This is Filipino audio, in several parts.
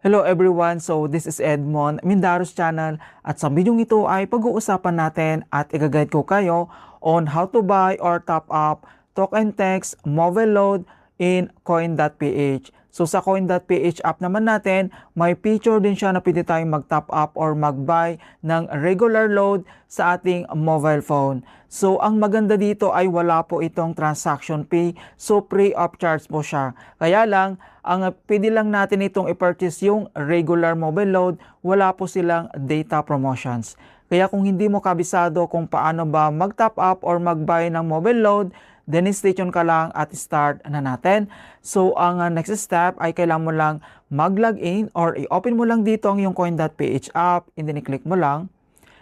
Hello everyone, so this is Edmond, Mindaros Channel, at sa video ito ay pag-uusapan natin at i-guide ko kayo on how to buy or top up token text mobile load in coin.ph. So sa coin.ph app naman natin, may feature din siya na pwede tayong mag-top up or mag-buy ng regular load sa ating mobile phone. So ang maganda dito ay wala po itong transaction fee, so free of charge po siya. Kaya lang, ang pwede lang natin itong i-purchase yung regular mobile load, wala po silang data promotions. Kaya kung hindi mo kabisado kung paano ba mag-top up or mag-buy ng mobile load, then stay tuned ka lang at start na natin. So ang next step ay kailangan mo lang mag-login or i-open mo lang dito ang yung coin.ph app and then i-click mo lang.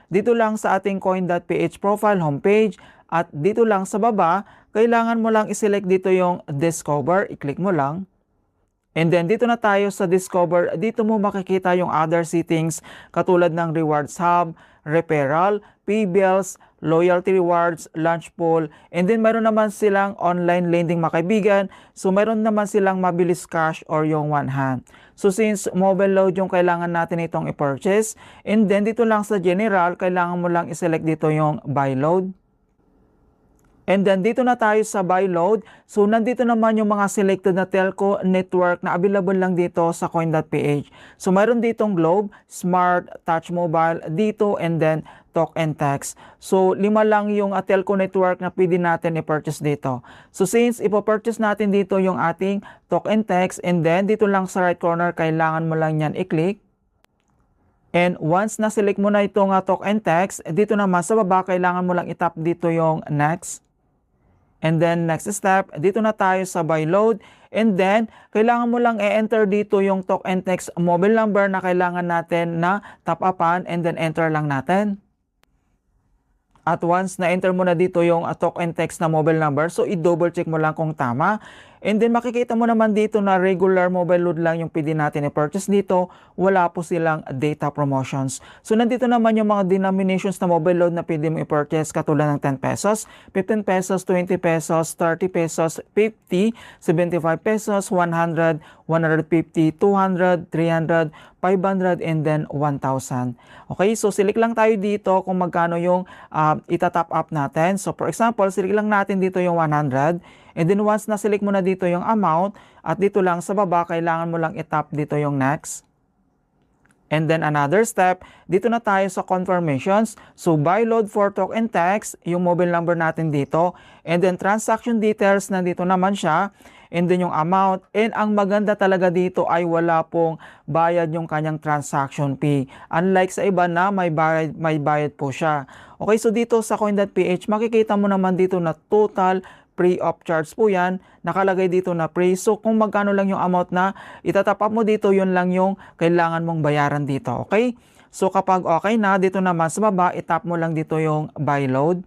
Dito lang sa ating coin.ph profile homepage at dito lang sa baba, kailangan mo lang i-select dito yung Discover, i-click mo lang. And then dito na tayo sa Discover, dito mo makikita yung other settings katulad ng Rewards Hub, Referral, Pay Bills, Loyalty Rewards, Launch Pool, and then mayroon naman silang online lending mga kaibigan. So mayroon naman silang mabilis cash or yung one hand. So since mobile load yung kailangan natin itong i-purchase, and then dito lang sa General, kailangan mo lang i-select dito yung Buy Load. And then dito na tayo sa buy load. So nandito naman yung mga selected na telco network na available lang dito sa coin.ph. So mayroon ditong Globe, Smart, Touch Mobile dito, and then Talk and Text. So 5 lang yung telco network na pwede natin i-purchase dito. So since ipo-purchase natin dito yung ating Talk and Text, and then dito lang sa right corner kailangan mo lang yan i-click. And once na-select mo na itong Talk and Text, dito naman sa baba kailangan mo lang i-tap dito yung Next. And then next step, dito na tayo sa buy load. And then, kailangan mo lang i-enter dito yung Talk and Text mobile number na kailangan natin na top upan, and then enter lang natin. At once na-enter mo na dito yung Talk and Text na mobile number, so i-double check mo lang kung tama. And then makikita mo naman dito na regular mobile load lang yung pwede natin i-purchase dito. Wala po silang data promotions. So nandito naman yung mga denominations na mobile load na pwede mo i-purchase katulad ng 10 pesos, 15 pesos, 20 pesos, 30 pesos, 50, 75 pesos, 100, 150, 200, 300, 500, and then 1,000. Okay, so select lang tayo dito kung magkano yung itatop up natin. So for example, select lang natin dito yung 100. And then once na-select mo na dito yung amount, at dito lang sa baba, kailangan mo lang i-tap dito yung next. And then another step, dito na tayo sa confirmations. So buy load for Talk and Text, yung mobile number natin dito. And then transaction details, nandito naman siya. And then yung amount. And ang maganda talaga dito ay wala pong bayad yung kanyang transaction fee. Unlike sa iba na may bayad po siya. Okay, so dito sa coin.ph, makikita mo naman dito na total free of charge po yan. Nakalagay dito na free. So kung magkano lang yung amount na itatap up mo dito, yun lang yung kailangan mong bayaran dito. Okay? So kapag okay na, dito naman sa baba, itap mo lang dito yung buy load.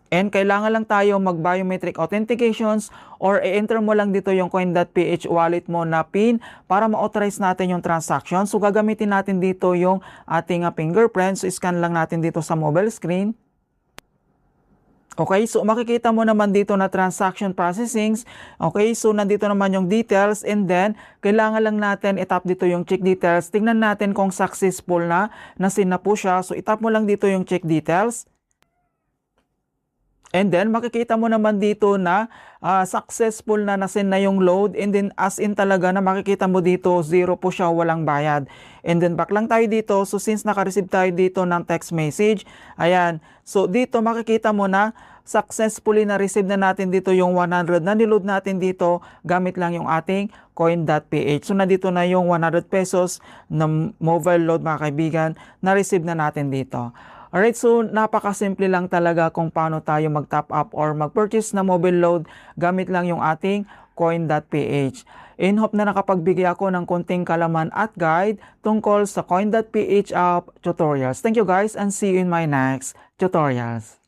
And kailangan lang tayo mag-biometric authentications or i-enter mo lang dito yung coin.ph wallet mo na PIN para ma-authorize natin yung transaction. So gagamitin natin dito yung ating fingerprint. So scan lang natin dito sa mobile screen. Okay, so makikita mo naman dito na transaction processings. Okay, so nandito naman yung details, and then kailangan lang natin itap dito yung check details. Tingnan natin kung successful na send na po siya. So itap mo lang dito yung check details. And then makikita mo naman dito na successful na send na yung load, and then as in talaga na makikita mo dito zero po siya, walang bayad. And then back lang tayo dito. So since naka-receive tayo dito ng text message, ayan. So dito makikita mo na successfully na receive na natin dito yung 100 na niload natin dito gamit lang yung ating coin.ph. So nandito na yung 100 pesos na mobile load mga kaibigan na receive na natin dito. Alright, so napakasimple lang talaga kung paano tayo mag-top up or mag-purchase na mobile load gamit lang yung ating coin.ph. In hope na nakapagbigay ako ng konting kalaman at guide tungkol sa coin.ph app tutorials. Thank you guys, and see you in my next tutorials.